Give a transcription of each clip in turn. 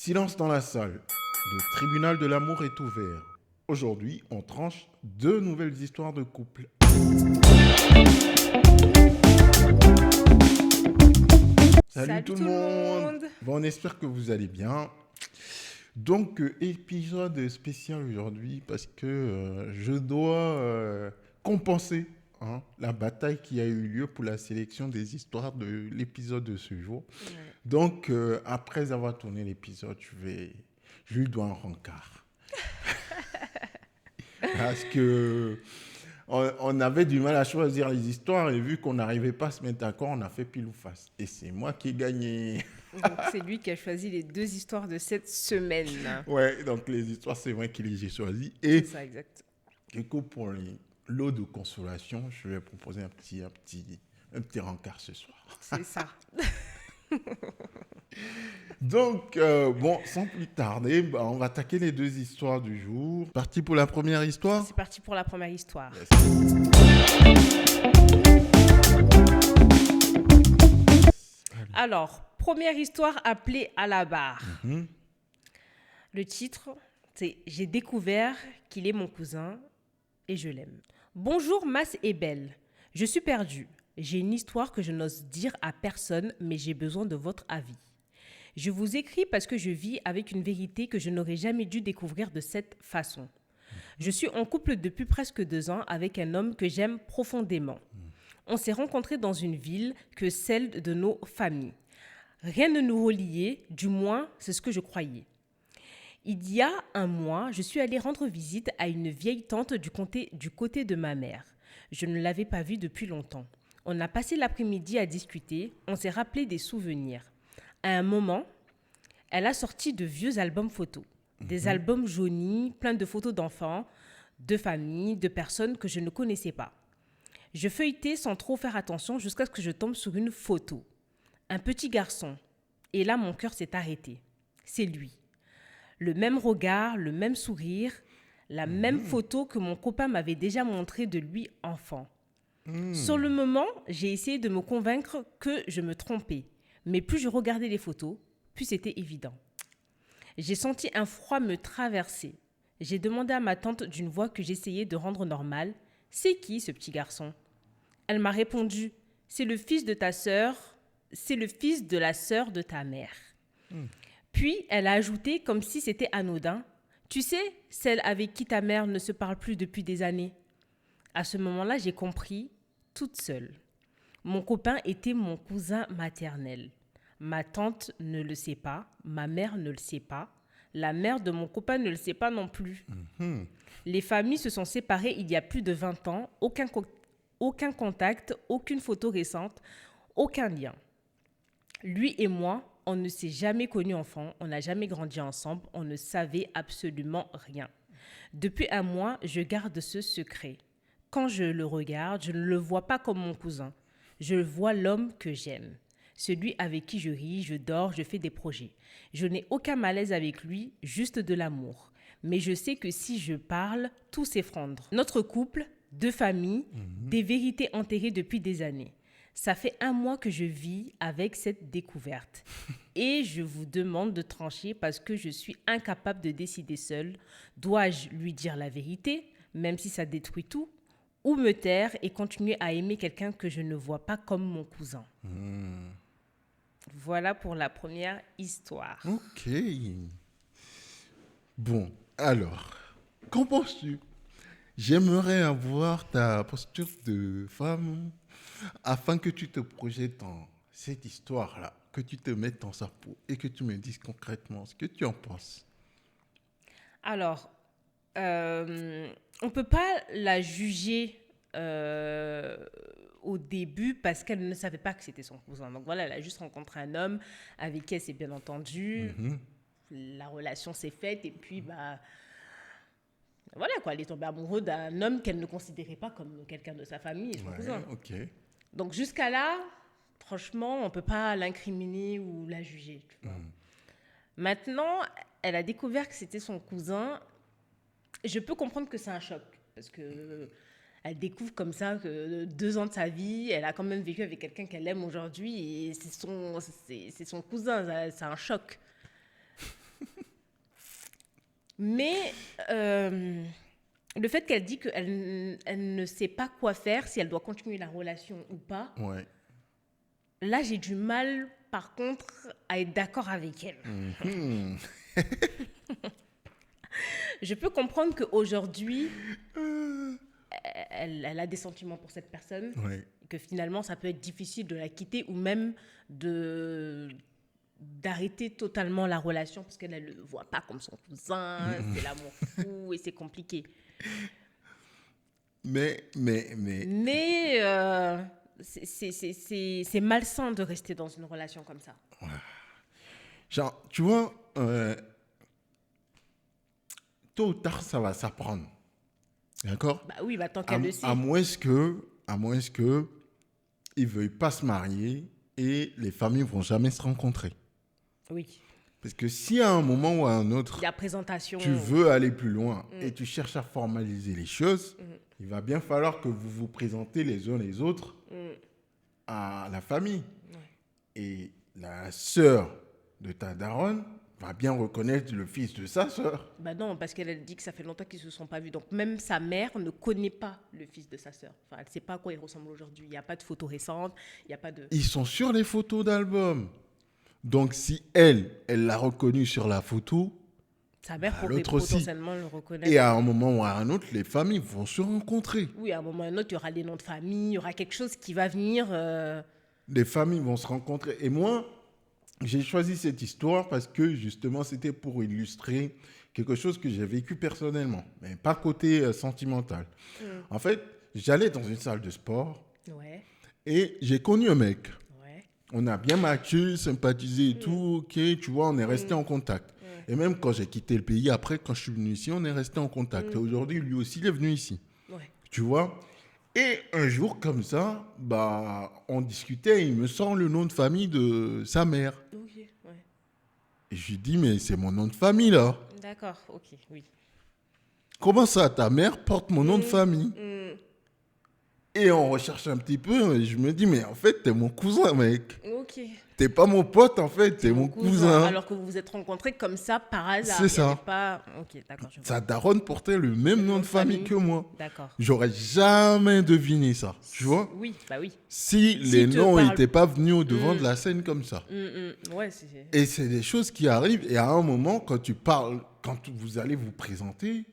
Silence dans la salle. Le tribunal de l'amour est ouvert. Aujourd'hui, on tranche deux nouvelles histoires de couple. Salut tout le monde. Bon, on espère que vous allez bien. Donc, épisode spécial aujourd'hui parce que je dois compenser la bataille qui a eu lieu pour la sélection des histoires de l'épisode de ce jour. Ouais. Donc, après avoir tourné l'épisode, je lui dois un rencard. Parce que on avait du mal à choisir les histoires et vu qu'on n'arrivait pas à se mettre d'accord, on a fait pile ou face. Et c'est moi qui ai gagné. Donc, c'est lui qui a choisi les deux histoires de cette semaine. Ouais, donc les histoires, c'est moi qui les ai choisies. Et c'est ça, exact. Du coup, pour l'eau de consolation, je vais proposer un petit rencard ce soir. C'est ça. Donc, sans plus tarder, on va attaquer les deux histoires du jour. Parti pour la première histoire ? C'est parti pour la première histoire. Yes. Alors, première histoire appelée à la barre. Mm-hmm. Le titre, c'est « J'ai découvert qu'il est mon cousin et je l'aime ». Bonjour Mas et Belle, je suis perdue. J'ai une histoire que je n'ose dire à personne, mais j'ai besoin de votre avis. Je vous écris parce que je vis avec une vérité que je n'aurais jamais dû découvrir de cette façon. Je suis en couple depuis presque 2 ans avec un homme que j'aime profondément. On s'est rencontrés dans une ville que celle de nos familles. Rien ne nous reliait, du moins c'est ce que je croyais. Il y a un mois, je suis allée rendre visite à une vieille tante du côté de ma mère. Je ne l'avais pas vue depuis longtemps. On a passé l'après-midi à discuter, on s'est rappelé des souvenirs. À un moment, elle a sorti de vieux albums photos. Des albums jaunis, pleins de photos d'enfants, de familles, de personnes que je ne connaissais pas. Je feuilletais sans trop faire attention jusqu'à ce que je tombe sur une photo. Un petit garçon. Et là, mon cœur s'est arrêté. C'est lui. Le même regard, le même sourire, la même photo que mon copain m'avait déjà montrée de lui enfant. Sur le moment, j'ai essayé de me convaincre que je me trompais. Mais plus je regardais les photos, plus c'était évident. J'ai senti un froid me traverser. J'ai demandé à ma tante d'une voix que j'essayais de rendre normale, « C'est qui ce petit garçon ?» Elle m'a répondu, « C'est le fils de ta sœur, c'est le fils de la sœur de ta mère. » Puis elle a ajouté comme si c'était anodin, « Tu sais, celle avec qui ta mère ne se parle plus depuis des années. » À ce moment-là, j'ai compris, toute seule. Mon copain était mon cousin maternel. Ma tante ne le sait pas, ma mère ne le sait pas, la mère de mon copain ne le sait pas non plus. Les familles se sont séparées il y a plus de 20 ans, aucun contact, aucune photo récente, aucun lien. Lui et moi, on ne s'est jamais connus enfants, on n'a jamais grandi ensemble, on ne savait absolument rien. Depuis un mois, je garde ce secret. Quand je le regarde, je ne le vois pas comme mon cousin. Je vois l'homme que j'aime. Celui avec qui je ris, je dors, je fais des projets. Je n'ai aucun malaise avec lui, juste de l'amour. Mais je sais que si je parle, tout s'effondre. Notre couple, 2 familles, des vérités enterrées depuis des années. Ça fait 1 mois que je vis avec cette découverte. Et je vous demande de trancher parce que je suis incapable de décider seule. Dois-je lui dire la vérité, même si ça détruit tout, ou me taire et continuer à aimer quelqu'un que je ne vois pas comme mon cousin. Voilà pour la première histoire. Ok. Bon, alors, qu'en penses-tu ? J'aimerais avoir ta posture de femme afin que tu te projettes dans cette histoire-là, que tu te mettes dans sa peau et que tu me dises concrètement ce que tu en penses. Alors, on ne peut pas la juger au début parce qu'elle ne savait pas que c'était son cousin. Donc voilà, elle a juste rencontré un homme avec qui elle s'est bien entendue. La relation s'est faite et puis voilà quoi, elle est tombée amoureuse d'un homme qu'elle ne considérait pas comme quelqu'un de sa famille et son cousin. Okay. Donc jusqu'à là, franchement, on ne peut pas l'incriminer ou la juger. Tu vois. Maintenant, elle a découvert que c'était son cousin. Je peux comprendre que c'est un choc parce que elle découvre comme ça que 2 ans de sa vie, elle a quand même vécu avec quelqu'un qu'elle aime aujourd'hui et c'est son cousin, c'est un choc. Mais le fait qu'elle dit elle ne sait pas quoi faire, si elle doit continuer la relation ou pas, Ouais. là, j'ai du mal, par contre, à être d'accord avec elle. Mhm. Je peux comprendre qu'aujourd'hui, elle a des sentiments pour cette personne, Ouais. que finalement, ça peut être difficile de la quitter ou même d'arrêter totalement la relation parce qu'elle ne le voit pas comme son cousin, c'est l'amour fou et c'est compliqué. Mais Mais c'est malsain de rester dans une relation comme ça. genre, tu vois, tôt ou tard, ça va s'apprendre. D'accord? Bah oui, bah tant qu'elle le sait. À moins que ils veuillent pas se marier et les familles vont jamais se rencontrer. Oui. Parce que si à un moment ou à un autre, La présentation. tu veux aller plus loin et tu cherches à formaliser les choses, il va bien falloir que vous vous présentez les uns les autres à la famille. Et la sœur de ta daronne va bien reconnaître le fils de sa sœur. Bah non, parce qu'elle dit que ça fait longtemps qu'ils ne se sont pas vus. Donc même sa mère ne connaît pas le fils de sa sœur. Enfin, elle ne sait pas à quoi il ressemble aujourd'hui. Il n'y a pas de photos récentes, il n'y a pas de... Ils sont sur les photos d'album. Donc si elle l'a reconnu sur la photo, Sa mère pourrait l'autre aussi. potentiellement le reconnaître. Et à un moment ou à un autre, les familles vont se rencontrer. Oui, à un moment ou à un autre, il y aura des noms de famille, il y aura quelque chose qui va venir... Les familles vont se rencontrer. Et moi, j'ai choisi cette histoire parce que justement, c'était pour illustrer quelque chose que j'ai vécu personnellement, mais pas côté sentimental. En fait, j'allais dans une salle de sport Ouais, et j'ai connu un mec. ouais. On a bien matché, sympathisé et tout, ok, tu vois, on est resté en contact. Et même quand j'ai quitté le pays, après, quand je suis venu ici, on est resté en contact. Et aujourd'hui, lui aussi, il est venu ici. Ouais. Tu vois? Et un jour, comme ça, bah, on discutait et il me sort le nom de famille de sa mère. Ok, ouais. Et je lui dis, mais c'est mon nom de famille, là. D'accord, ok, oui. Comment ça, ta mère porte mon nom de famille? Et on recherche un petit peu, et je me dis, mais en fait, t'es mon cousin, mec. Ok. T'es pas mon pote, en fait, t'es mon cousin. Alors que vous vous êtes rencontrés comme ça par hasard. C'est Il y ça. avait pas... Ok, d'accord, je vois. Sa daronne portait le même nom de famille que moi. D'accord. J'aurais jamais deviné ça, tu vois? Oui, bah oui. Si les te noms parle- n'étaient pas venus au devant de la scène comme ça. Ouais, c'est... Et c'est des choses qui arrivent. Et à un moment, quand tu parles, quand vous allez vous présenter,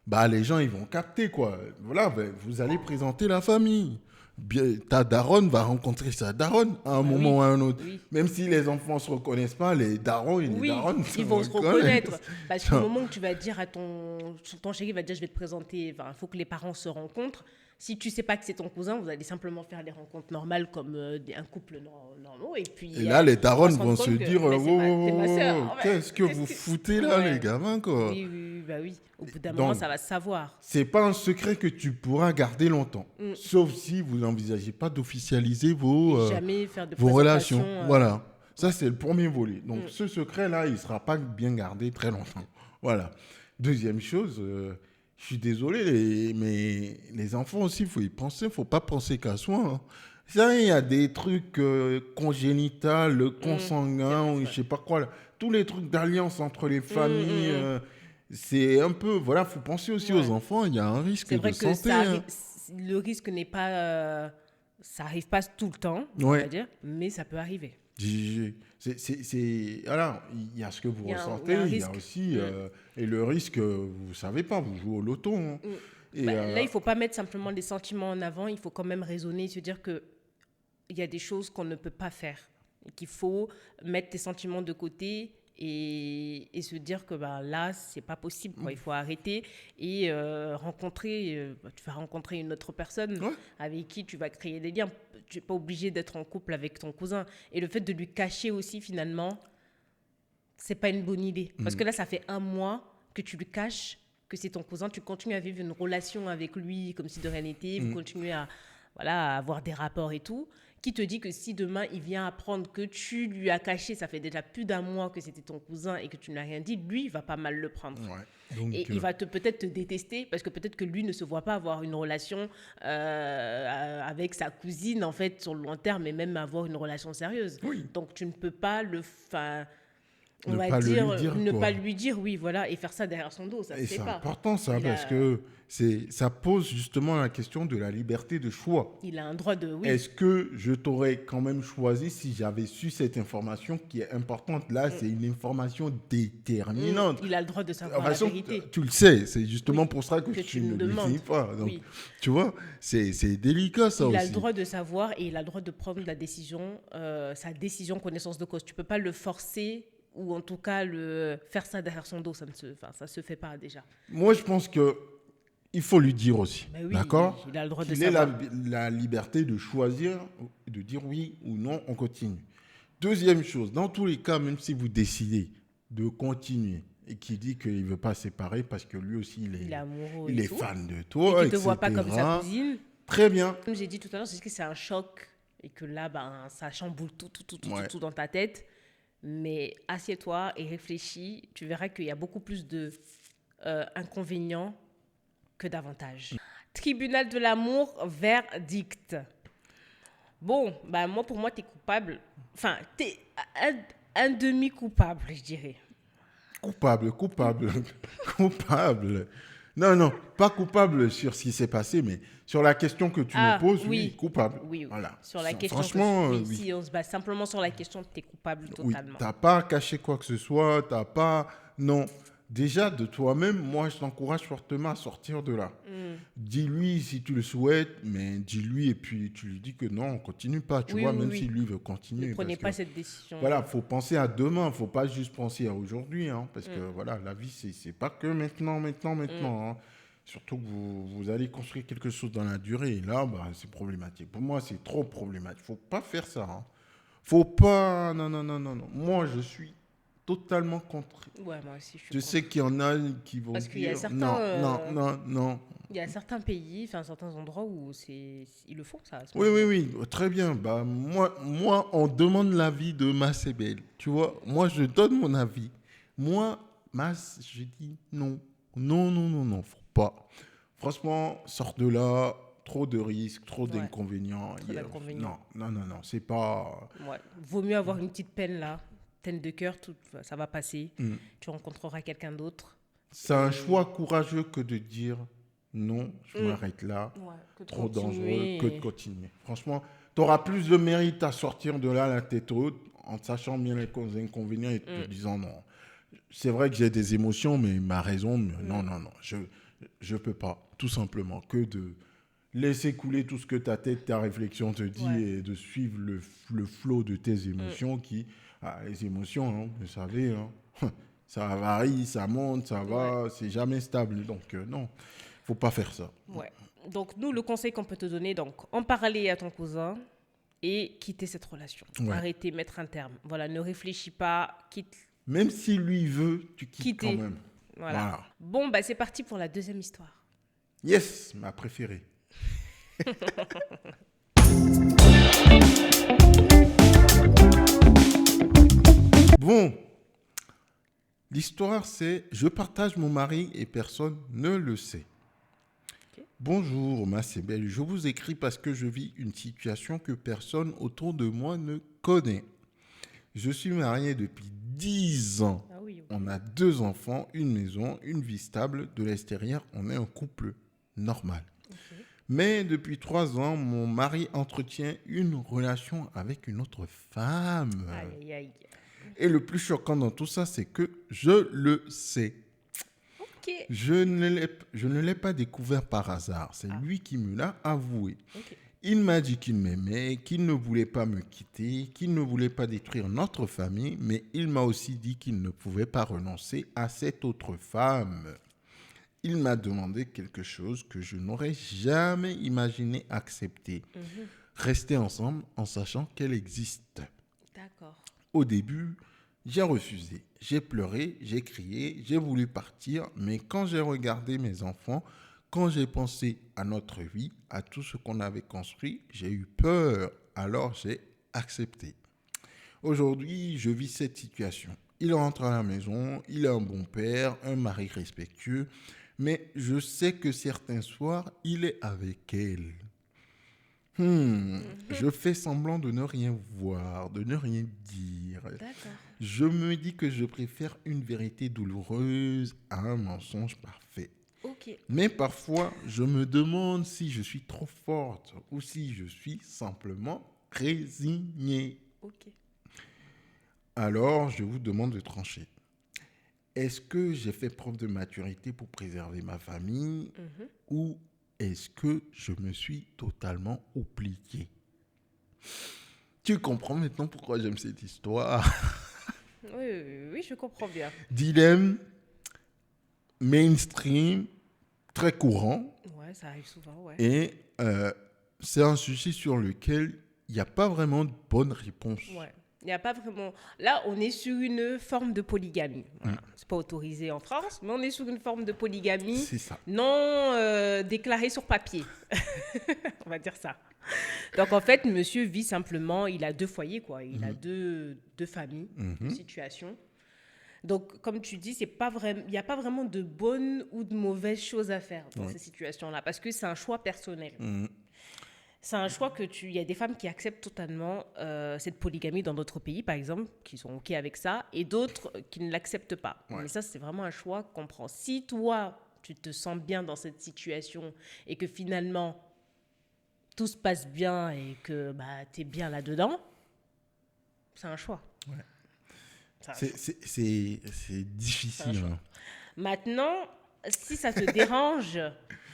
bah les gens, ils vont capter, quoi. Voilà, ben, vous allez présenter la famille. Bien, ta daronne va rencontrer sa daronne à un moment oui, ou à un autre. oui. Même si les enfants ne se reconnaissent pas, les darons et les Oui, daronnes ils vont se reconnaissent. reconnaître. Parce qu'au moment où tu vas dire à ton chéri va dire je vais te présenter, il faut que les parents se rencontrent. Si tu sais pas que c'est ton cousin, vous allez simplement faire des rencontres normales comme un couple normaux. Et puis Et là, les darons on va vont rendre se compte que, dire, mais c'est ma sœur. wow, qu'est-ce que vous foutez là, Ouais. les gamins, quoi. Oui, oui, oui, bah oui. Au bout d'un Donc, moment, ça va se savoir. C'est pas un secret que tu pourras garder longtemps. Sauf si vous n'envisagez pas d'officialiser vos, Jamais faire de vos relations. présentation, Voilà. Ça, c'est le premier volet. Donc, ce secret-là, il ne sera pas bien gardé très longtemps. Voilà. Deuxième chose, je suis désolé, mais les enfants aussi, il faut y penser. Il ne faut pas penser qu'à soi. Hein. Ça, il y a des trucs congénitales, consanguins, ou je sais pas quoi. Là. Tous les trucs d'alliance entre les familles, c'est un peu... Voilà, il faut penser aussi aux enfants. Il y a un risque c'est vrai de que santé. le risque n'est pas... ça arrive pas tout le temps, on Ouais. va dire, mais ça peut arriver. Voilà, il y a ce que vous Il y a ressentez, un il y a risque. aussi et le risque, vous ne savez pas, vous jouez au loto. Hein. Et, Là, il faut pas mettre simplement les sentiments en avant, il faut quand même raisonner et se dire que il y a des choses qu'on ne peut pas faire et qu'il faut mettre tes sentiments de côté et se dire que là, c'est pas possible, quoi. Il faut arrêter et tu vas rencontrer une autre personne avec qui tu vas créer des liens. Tu n'es pas obligé d'être en couple avec ton cousin. Et le fait de lui cacher aussi, finalement, c'est pas une bonne idée. Parce que là, ça fait 1 mois que tu lui caches que c'est ton cousin. Tu continues à vivre une relation avec lui comme si de rien n'était. Vous continuez à avoir des rapports et tout. Qui te dit que si demain, il vient apprendre que tu lui as caché, ça fait déjà plus d'1 mois que c'était ton cousin et que tu n'as rien dit, lui, il va pas mal le prendre. Ouais. Donc, Et il va peut-être te détester parce que peut-être que lui ne se voit pas avoir une relation avec sa cousine, en fait, sur le long terme, et même avoir une relation sérieuse. Oui. Donc, tu ne peux pas On va dire, ne pas lui dire, oui, voilà, et faire ça derrière son dos, ça se fait pas. C'est important, ça, parce que ça pose justement la question de la liberté de choix. Il a un droit de... Oui. Est-ce que je t'aurais quand même choisi si j'avais su cette information qui est importante? Là, c'est une information déterminante. Il a le droit de savoir la vérité. Tu le sais, c'est justement pour ça que tu ne le dis pas. Donc, tu vois, c'est délicat, ça aussi. Il a le droit de savoir et il a le droit de prendre la décision, sa décision connaissance de cause. Tu ne peux pas le forcer ou en tout cas faire ça derrière son dos. Ça se fait pas déjà. Moi, je pense que il faut lui dire aussi, oui, d'accord? Il a le droit de savoir. Il a la liberté de choisir, de dire oui ou non, on continue. Deuxième chose, dans tous les cas, même si vous décidez de continuer et qu'il dit qu'il ne veut pas séparer parce que lui aussi, il est fan de toi, et qu'il ne te voit pas comme sa cousine. Très bien. Comme j'ai dit tout à l'heure, c'est que c'est un choc et que là, ça chamboule tout dans ta tête. Mais assieds-toi et réfléchis. Tu verras qu'il y a beaucoup plus d'inconvénients que d'avantages. Tribunal de l'amour, verdict. Bon, pour moi, tu es coupable. Enfin, tu es un demi-coupable, je dirais. Coupable. Non, pas coupable sur ce qui s'est passé, mais sur la question que tu me poses, oui, coupable. Oui. Voilà. Sur la question, franchement, si on se base simplement sur la question, tu es coupable totalement. Oui, tu n'as pas caché quoi que ce soit, tu n'as pas... Non. Déjà, de toi-même, moi, je t'encourage fortement à sortir de là. Dis-lui si tu le souhaites, mais dis-lui et puis tu lui dis que non, on ne continue pas, tu vois, même si lui veut continuer. Ne prenez pas cette décision. Voilà, il faut penser à demain, il ne faut pas juste penser à aujourd'hui, hein, parce que voilà, la vie, c'est pas que maintenant. Hein. Surtout que vous allez construire quelque chose dans la durée, et là, c'est problématique. Pour moi, c'est trop problématique. Il ne faut pas faire ça. Hein. Faut pas... Non. Moi, je suis totalement contre. Ouais, moi aussi, je sais qu'il y en a qui vont dire... Qu'il y a certains, non. Il y a certains pays, certains endroits où ils le font, ça. Oui, très bien. Moi, on demande l'avis de Mas et Belle. Tu vois, moi, je donne mon avis. Moi, Mas, je dis non. Non, faut pas. Franchement, sors de là. Trop de risques, trop d'inconvénients. Non, c'est pas... Ouais. Vaut mieux avoir une petite peine là. Peine de cœur, ça va passer. Tu rencontreras quelqu'un d'autre. C'est un choix courageux que de dire non, je m'arrête là. Trop dangereux que de continuer. Franchement, tu auras plus de mérite à sortir de là la tête haute en sachant bien les inconvénients et te disant non. C'est vrai que j'ai des émotions, mais ma raison, non. Je peux pas, tout simplement, que de laisser couler tout ce que ta tête, ta réflexion te dit et de suivre le flot de tes émotions qui... les émotions, hein, vous savez, hein, ça varie, ça monte, ça va, c'est jamais stable. Donc, non, faut pas faire ça. Ouais. Donc, nous, le conseil qu'on peut te donner, en parler à ton cousin et quitter cette relation. Arrêter, mettre un terme. Voilà, ne réfléchis pas, quitte. Même si lui veut, tu quittes quand même. Voilà. Bon, c'est parti pour la deuxième histoire. Yes, ma préférée. Bon, l'histoire c'est « Je partage mon mari et personne ne le sait ». Bonjour, ma c'est belle. Je vous écris parce que je vis une situation que personne autour de moi ne connaît. Je suis marié depuis 10 ans. On a 2 enfants, une maison, une vie stable. De l'extérieur, on est un couple normal. Mais depuis 3 ans, mon mari entretient une relation avec une autre femme. Aïe. Et le plus choquant dans tout ça, c'est que je le sais. Je ne l'ai pas découvert par hasard. C'est lui qui me l'a avoué. Il m'a dit qu'il m'aimait, qu'il ne voulait pas me quitter, qu'il ne voulait pas détruire notre famille, mais il m'a aussi dit qu'il ne pouvait pas renoncer à cette autre femme. Il m'a demandé quelque chose que je n'aurais jamais imaginé accepter. Rester ensemble en sachant qu'elle existe. D'accord. Au début, j'ai refusé. J'ai pleuré, j'ai crié, j'ai voulu partir, mais quand j'ai regardé mes enfants, quand j'ai pensé à notre vie, à tout ce qu'on avait construit, j'ai eu peur. Alors j'ai accepté. Aujourd'hui, je vis cette situation. Il rentre à la maison, il est un bon père, un mari respectueux, mais je sais que certains soirs, il est avec elle. Je fais semblant de ne rien voir, de ne rien dire. D'accord. Je me dis que je préfère une vérité douloureuse à un mensonge parfait. Ok. Mais parfois, je me demande si je suis trop forte ou si je suis simplement résignée. Ok. Alors, je vous demande de trancher. Est-ce que j'ai fait preuve de maturité pour préserver ma famille ou est-ce que je me suis totalement oublié? Tu comprends maintenant pourquoi j'aime cette histoire? Oui, je comprends bien. Dilemme mainstream, très courant. Ouais, ça arrive souvent, ouais. Et c'est un sujet sur lequel il n'y a pas vraiment de bonne réponse. Ouais. Il n'y a pas vraiment... Là, on est sur une forme de polygamie. Voilà. C'est pas autorisé en France, mais on est sur une forme de polygamie C'est ça. non déclarée sur papier. On va dire ça. Donc, en fait, monsieur vit simplement... Il a 2 foyers, quoi. Il a deux familles, 2 situations. Donc, comme tu dis, il n'y a pas vraiment de bonnes ou de mauvaises choses à faire dans ces situations-là, parce que c'est un choix personnel. C'est un choix il y a des femmes qui acceptent totalement cette polygamie dans d'autres pays, par exemple, qui sont OK avec ça, et d'autres qui ne l'acceptent pas. Ouais. Mais ça, c'est vraiment un choix qu'on prend. Si toi, tu te sens bien dans cette situation et que finalement, tout se passe bien et que tu es bien là-dedans, c'est un choix. Ouais. C'est un choix. C'est difficile. Hein. Maintenant, si ça te dérange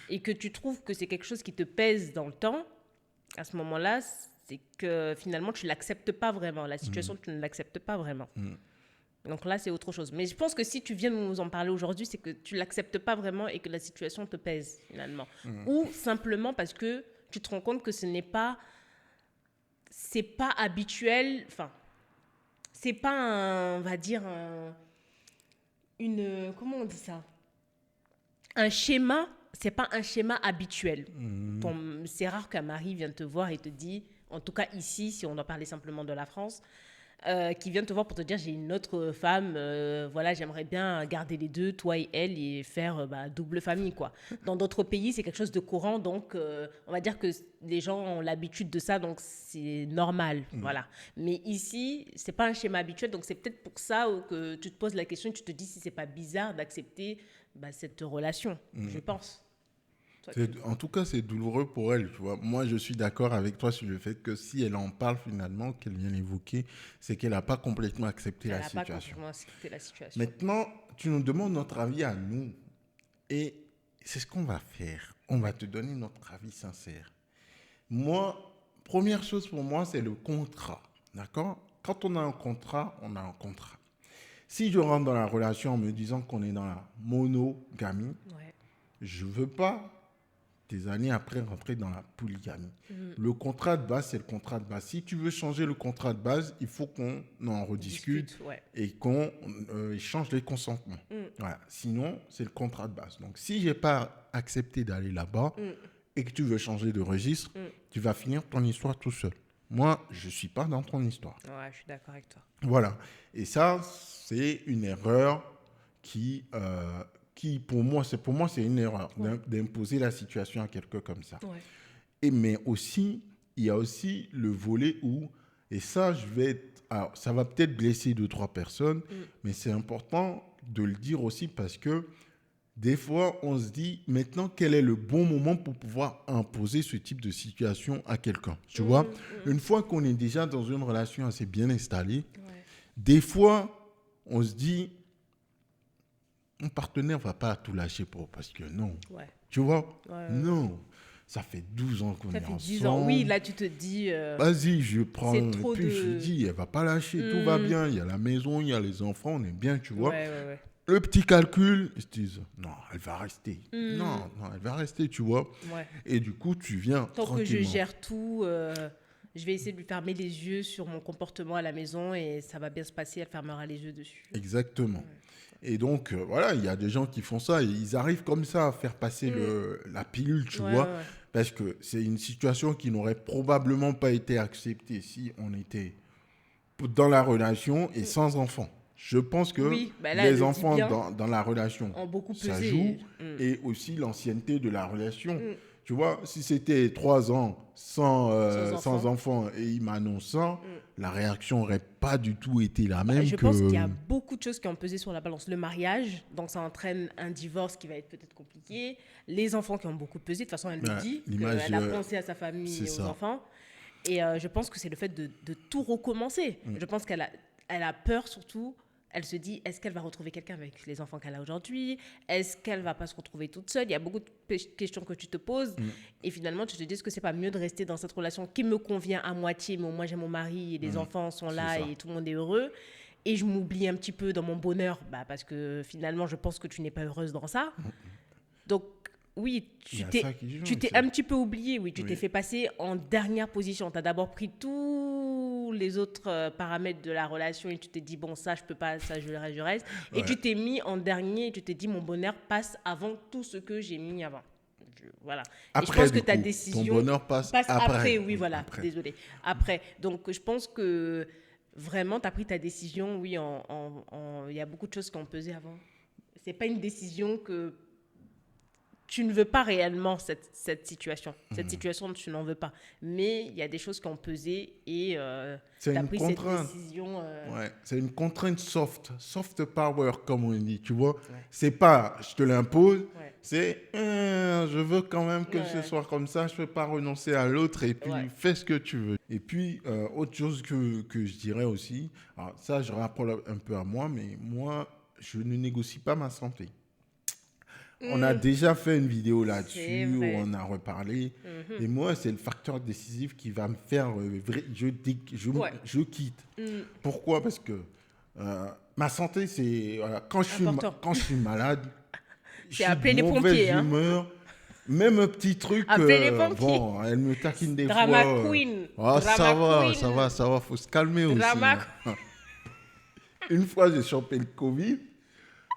et que tu trouves que c'est quelque chose qui te pèse dans le temps, à ce moment-là, c'est que finalement, tu ne l'acceptes pas vraiment. La situation, tu ne l'acceptes pas vraiment. Donc là, c'est autre chose. Mais je pense que si tu viens nous en parler aujourd'hui, c'est que tu ne l'acceptes pas vraiment et que la situation te pèse, finalement. Ou simplement parce que tu te rends compte que c'est pas habituel. Enfin, c'est pas on va dire, comment on dit ça? Un schéma, c'est pas un schéma habituel. C'est rare qu'un mari vienne te voir et te dit, en tout cas ici, si on doit parler simplement de la France, qui vient te voir pour te dire, j'ai une autre femme, voilà, j'aimerais bien garder les 2, toi et elle, et faire double famille, quoi. Dans d'autres pays, c'est quelque chose de courant, donc on va dire que les gens ont l'habitude de ça, donc c'est normal, voilà. Mais ici, c'est pas un schéma habituel, donc c'est peut-être pour ça que tu te poses la question, tu te dis si c'est pas bizarre d'accepter cette relation, je pense. En tout cas, c'est douloureux pour elle. Tu vois. Moi, je suis d'accord avec toi sur le fait que si elle en parle finalement, qu'elle vient l'évoquer, c'est qu'elle n'a pas complètement accepté la situation. Elle n'a pas complètement accepté la situation. Maintenant, tu nous demandes notre avis à nous. Et c'est ce qu'on va faire. On va te donner notre avis sincère. Moi, première chose pour moi, c'est le contrat. D'accord? Quand on a un contrat, on a un contrat. Si je rentre dans la relation en me disant qu'on est dans la monogamie, je ne veux pas des années après rentrer dans la polygamie. Le contrat de base, c'est le contrat de base. Si tu veux changer le contrat de base, il faut qu'on en rediscute et qu'on échange les consentements. Voilà. Sinon, c'est le contrat de base. Donc, si je n'ai pas accepté d'aller là-bas et que tu veux changer de registre, tu vas finir ton histoire tout seul. Moi, je ne suis pas dans ton histoire. Ouais, je suis d'accord avec toi. Voilà. Et ça, c'est une erreur qui pour moi, c'est une erreur d'imposer la situation à quelqu'un comme ça. Mais aussi, il y a aussi le volet où, et ça, alors, ça va peut-être blesser 2-3 personnes, mais c'est important de le dire aussi parce que des fois, on se dit maintenant quel est le bon moment pour pouvoir imposer ce type de situation à quelqu'un. Tu vois, une fois qu'on est déjà dans une relation assez bien installée, des fois, on se dit mon partenaire ne va pas tout lâcher parce que non. Tu vois? Non. Ça fait 12 ans qu'on est ensemble. Ça fait 10 ans. Oui, là, tu te dis... Vas-y, je prends. Et puis, je dis, elle ne va pas lâcher. Tout va bien. Il y a la maison, il y a les enfants. On est bien, tu vois. Le petit calcul, ils se disent, non, elle va rester. Non, elle va rester, tu vois. Et du coup, tu viens tant que je gère tout... je vais essayer de lui fermer les yeux sur mon comportement à la maison et ça va bien se passer, elle fermera les yeux dessus. Exactement. Et donc, voilà, il y a des gens qui font ça et ils arrivent comme ça à faire passer la pilule, tu vois, parce que c'est une situation qui n'aurait probablement pas été acceptée si on était dans la relation et sans enfants. Je pense que les enfants dans la relation, ont beaucoup ça pesé. joue et aussi l'ancienneté de la relation. Tu vois, si c'était 3 ans sans enfant. enfant et il m'annonce ça, la réaction n'aurait pas du tout été la même Je que... pense qu'il y a beaucoup de choses qui ont pesé sur la balance. Le mariage, donc ça entraîne un divorce qui va être peut-être compliqué. Les enfants qui ont beaucoup pesé. De toute façon, elle le Ouais, dit, l'image, qu'elle a pensé à sa famille c'est et aux ça. enfants. Et je pense que c'est le fait de tout recommencer. Je pense elle a peur surtout. Elle se dit, est-ce qu'elle va retrouver quelqu'un avec les enfants qu'elle a aujourd'hui? Est-ce qu'elle va pas se retrouver toute seule? Il y a beaucoup de questions que tu te poses. Et finalement, tu te dis, est-ce que c'est pas mieux de rester dans cette relation qui me convient à moitié, mais au moins j'ai mon mari et les enfants sont là ça. et tout le monde est heureux. Et je m'oublie un petit peu dans mon bonheur, parce que finalement, je pense que tu n'es pas heureuse dans ça. Donc, oui, Il y a ça qui joue tu t'es aussi. un petit peu oublié, oui. Tu Oui. t'es fait passer en dernière position. Tu as d'abord pris tous les autres paramètres de la relation et tu t'es dit, bon, ça, je peux pas, ça, je reste. Et tu t'es mis en dernier et tu t'es dit, mon bonheur passe avant tout ce que j'ai mis avant. Voilà. Après, et je pense que du ta coup, décision ton bonheur passe après. Oui, voilà. Après. Désolée. Après. Donc, je pense que vraiment, tu as pris ta décision, oui, il y a beaucoup de choses qui ont pesé avant. C'est pas une décision que tu ne veux pas réellement cette situation. Cette situation, tu n'en veux pas. Mais il y a des choses qui ont pesé et tu as pris cette décision. Ouais, c'est une contrainte soft power, comme on dit, tu vois. C'est pas, je te l'impose, c'est, je veux quand même que ce soit comme ça, je peux pas renoncer à l'autre et puis fais ce que tu veux. Et puis, autre chose que je dirais aussi, alors ça, je rapporte un peu à moi, mais moi, je ne négocie pas ma santé. On a déjà fait une vidéo là-dessus où on a reparlé. Et moi, c'est le facteur décisif qui va me faire... je quitte. Pourquoi? Parce que ma santé, c'est... quand je suis malade, c'est appeler les pompiers. Humeur, même un petit truc... appeler les pompiers. Bon, elle me taquine des Drama fois. Queen. Ça va. Faut se calmer aussi. Une fois, j'ai chopé le Covid.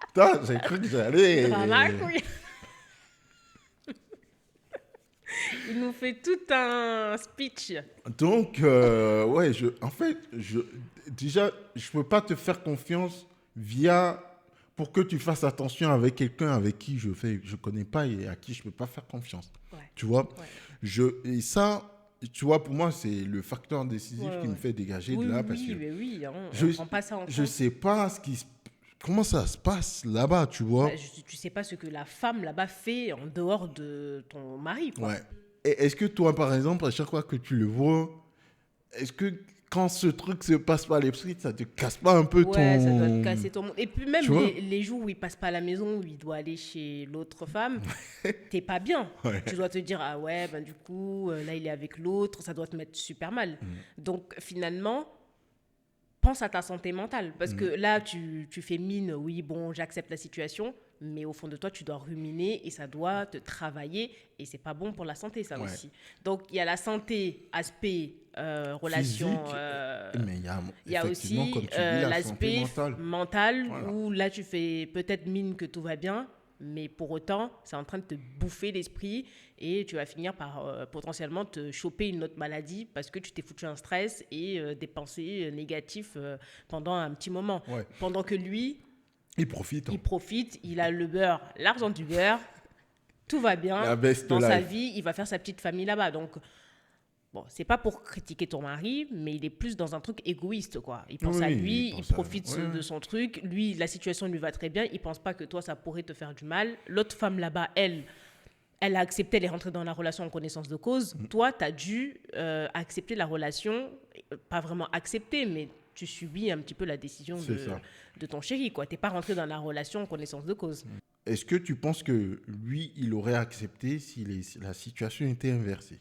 Putain, j'ai cru que j'allais... Drama Queen. Il nous fait tout un speech. Donc, déjà, je peux pas te faire confiance pour que tu fasses attention avec quelqu'un avec qui je connais pas et à qui je peux pas faire confiance. Tu vois? Et ça, tu vois, pour moi, c'est le facteur décisif qui me fait dégager de là. Parce que on prend pas ça en compte. Je sais pas comment ça se passe là-bas, tu vois? Tu sais pas ce que la femme là-bas fait en dehors de ton mari, quoi. Ouais. Et est-ce que toi, par exemple, à chaque fois que tu le vois, est-ce que quand ce truc se passe pas à l'esprit, ça te casse pas un peu ça doit te casser ton monde. Et puis même les jours où il passe pas à la maison, où il doit aller chez l'autre femme, t'es pas bien. Tu dois te dire, ah ouais, du coup, là, il est avec l'autre, ça doit te mettre super mal. Donc, finalement, pense à ta santé mentale. Parce que là, tu fais mine, oui, bon, j'accepte la situation, mais au fond de toi, tu dois ruminer et ça doit te travailler et c'est pas bon pour la santé, ça aussi. Donc, il y a la santé, aspect relation. Mais il y a aussi l'aspect mental où là, tu fais peut-être mine que tout va bien, mais pour autant, c'est en train de te bouffer l'esprit et tu vas finir par potentiellement te choper une autre maladie parce que tu t'es foutu un stress et des pensées négatives pendant un petit moment. Pendant que lui, il profite, il a le beurre, l'argent du beurre, tout va bien dans sa vie, il va faire sa petite famille là-bas. Donc, bon, c'est pas pour critiquer ton mari, mais il est plus dans un truc égoïste, quoi. Il pense à lui, il profite de son truc. Lui, la situation lui va très bien. Il pense pas que toi, ça pourrait te faire du mal. L'autre femme là-bas, elle a accepté, elle est rentrée dans la relation en connaissance de cause. Toi, tu as dû accepter la relation, pas vraiment accepter, mais tu subis un petit peu la décision de ton chéri, quoi. T'es pas rentré dans la relation en connaissance de cause. Est-ce que tu penses que lui, il aurait accepté si la situation était inversée?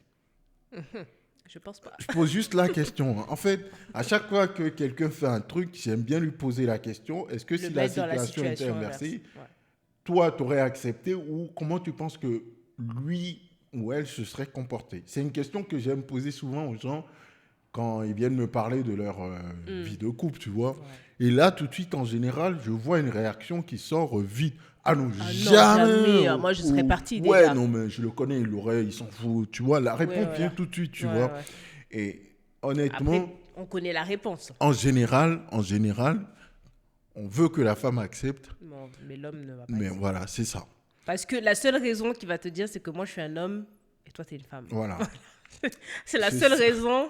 Je pense pas. Je pose juste la question. En fait, à chaque fois que quelqu'un fait un truc, j'aime bien lui poser la question. Est-ce que si la situation était inversée, toi, tu aurais accepté ou comment tu penses que lui ou elle se serait comporté? C'est une question que j'aime poser souvent aux gens quand ils viennent me parler de leur vie de couple, tu vois. Et là, tout de suite, en général, je vois une réaction qui sort vite. Ah non, jamais. Moi, je serais partie déjà. Ouais, non, mais je le connais, il s'en fout. Tu vois, la réponse vient tout de suite, tu vois. Et honnêtement... Après, on connaît la réponse. En général, on veut que la femme accepte. Non, mais l'homme ne va pas accepter. Voilà, c'est ça. Parce que la seule raison qu'il va te dire, c'est que moi, je suis un homme et toi, tu es une femme. Voilà. C'est la seule raison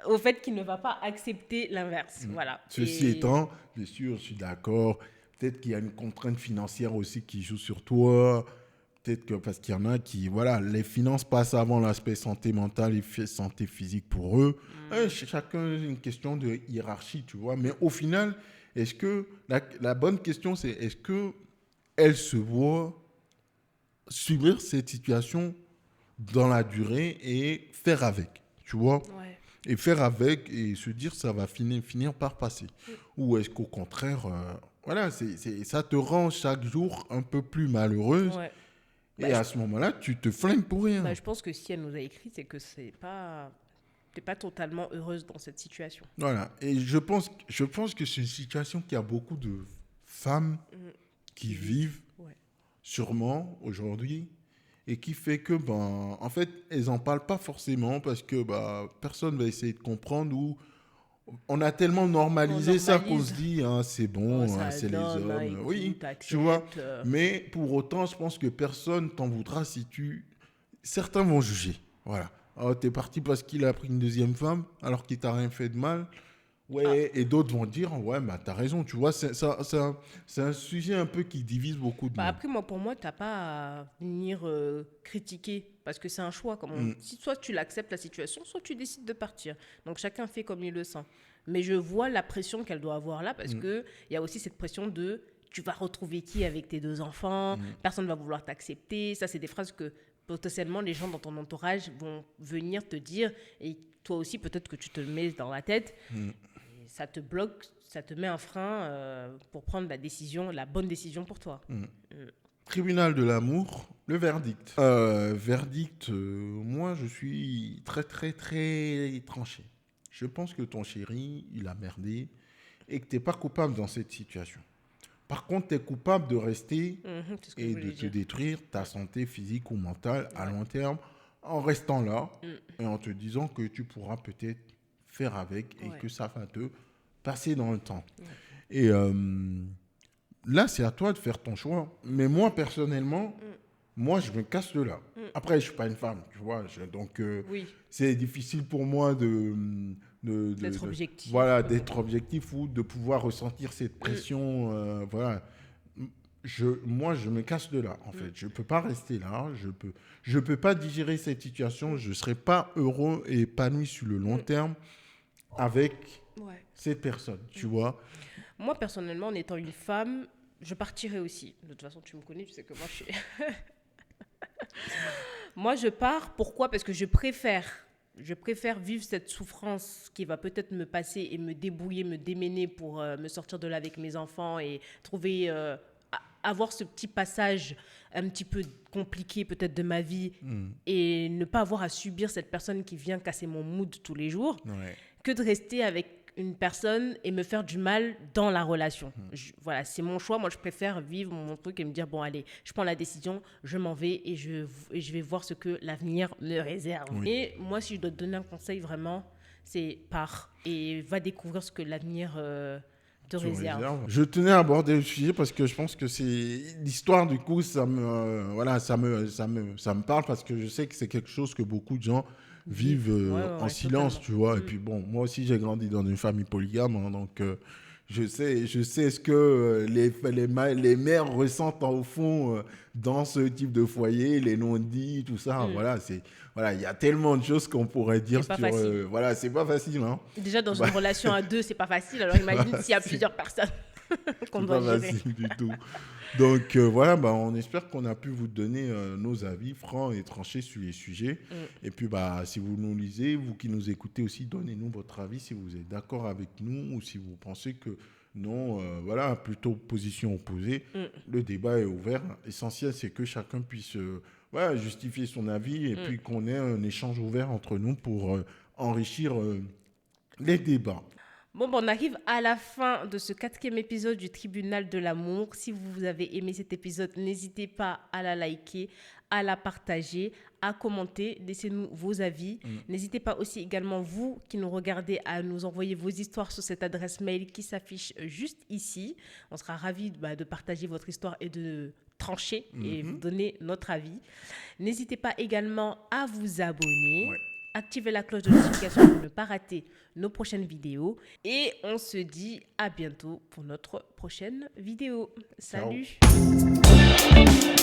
au fait qu'il ne va pas accepter l'inverse. Voilà. Ceci étant, bien sûr, je suis d'accord. Peut-être qu'il y a une contrainte financière aussi qui joue sur toi. Peut-être que parce qu'il y en a qui, voilà, les finances passent avant l'aspect santé mentale et santé physique pour eux. Chacun, une question de hiérarchie, tu vois. Mais au final, est-ce que la bonne question, c'est est-ce que elle se voit subir cette situation dans la durée et faire avec, tu vois? Ouais. Et faire avec et se dire ça va finir par passer. Ou est-ce qu'au contraire, voilà, ça te rend chaque jour un peu plus malheureuse. Ouais. Et à ce moment-là, tu te flingues pour rien. Je pense que si elle nous a écrit, c'est que t'es pas totalement heureuse dans cette situation. Voilà. Et je pense que c'est une situation qu'il y a beaucoup de femmes qui vivent sûrement aujourd'hui et qui fait que, en fait, elles n'en parlent pas forcément parce que personne ne va essayer de comprendre ou on a tellement normalisé ça qu'on se dit, c'est bon, c'est les hommes. écoute, Oui, t'acceptes, tu vois. Mais pour autant, je pense que personne t'en voudra si certains vont juger. Voilà. Oh, t'es parti parce qu'il a pris une deuxième femme alors qu'il t'a rien fait de mal. Ouais, et d'autres vont dire, ouais, t'as raison, tu vois, c'est un sujet un peu qui divise beaucoup de monde. Après, pour moi, t'as pas à venir critiquer, parce que c'est un choix. Si soit tu l'acceptes la situation, soit tu décides de partir. Donc chacun fait comme il le sent. Mais je vois la pression qu'elle doit avoir là, parce que il y a aussi cette pression de, tu vas retrouver qui avec tes 2 enfants, personne ne va vouloir t'accepter. Ça, c'est des phrases que potentiellement les gens dans ton entourage vont venir te dire, et toi aussi, peut-être que tu te le mets dans la tête. Ça te bloque, ça te met un frein pour prendre la bonne décision pour toi. Tribunal de l'amour, le verdict. Moi, je suis très, très, très tranché. Je pense que ton chéri, il a merdé et que tu n'es pas coupable dans cette situation. Par contre, tu es coupable de rester et de te détruire ta santé physique ou mentale à long terme en restant là et en te disant que tu pourras peut-être faire avec et que ça va te passer dans le temps. Et là, c'est à toi de faire ton choix. Mais moi, personnellement, moi, je me casse de là. Après, je ne suis pas une femme, tu vois. Donc, c'est difficile pour moi d'être objectif. Voilà, d'être objectif ou de pouvoir ressentir cette pression. Voilà. Moi, je me casse de là, en fait. Je ne peux pas rester là. Je peux pas digérer cette situation. Je ne serai pas heureux et épanoui sur le long terme avec cette personne, tu vois. Moi, personnellement, en étant une femme, je partirais aussi. De toute façon, tu me connais, tu sais que moi, je suis... Moi, je pars. Pourquoi ? Parce que je préfère vivre cette souffrance qui va peut-être me passer et me débrouiller, me démener pour me sortir de là avec mes enfants et trouver... avoir ce petit passage un petit peu compliqué peut-être de ma vie et ne pas avoir à subir cette personne qui vient casser mon mood tous les jours, que de rester avec une personne et me faire du mal dans la relation. Voilà, c'est mon choix. Moi, je préfère vivre mon truc et me dire, bon, allez, je prends la décision, je m'en vais et je vais voir ce que l'avenir me réserve. Et moi, si je dois te donner un conseil, vraiment, c'est pars et va découvrir ce que l'avenir... te réserve. Je tenais à aborder le sujet parce que je pense que c'est l'histoire, du coup, ça me parle parce que je sais que c'est quelque chose que beaucoup de gens vivent en silence, tu vois. Et puis bon, moi aussi j'ai grandi dans une famille polygame, donc je sais ce que les mères ressentent au fond dans ce type de foyer, les non-dits, tout ça. Voilà, il y a tellement de choses qu'on pourrait dire sur. Voilà, c'est pas facile, hein. Déjà dans une relation à 2, c'est pas facile. Alors imagine s'il y a plusieurs personnes qu'on doit gérer. C'est pas facile du tout. Donc voilà, on espère qu'on a pu vous donner nos avis francs et tranchés sur les sujets. Et puis si vous nous lisez, vous qui nous écoutez aussi, donnez-nous votre avis si vous êtes d'accord avec nous ou si vous pensez que non, voilà, plutôt position opposée. Le débat est ouvert. L'essentiel, c'est que chacun puisse justifier son avis et puis qu'on ait un échange ouvert entre nous pour enrichir les débats. Bon, on arrive à la fin de ce 4e épisode du Tribunal de l'amour. Si vous avez aimé cet épisode, n'hésitez pas à la liker, à la partager, à commenter. Laissez-nous vos avis. N'hésitez pas aussi également, vous qui nous regardez, à nous envoyer vos histoires sur cette adresse mail qui s'affiche juste ici. On sera ravis de partager votre histoire et de trancher et vous donner notre avis. N'hésitez pas également à vous abonner. Ouais. Activez la cloche de notification pour ne pas rater nos prochaines vidéos. Et on se dit à bientôt pour notre prochaine vidéo. Salut! Ciao.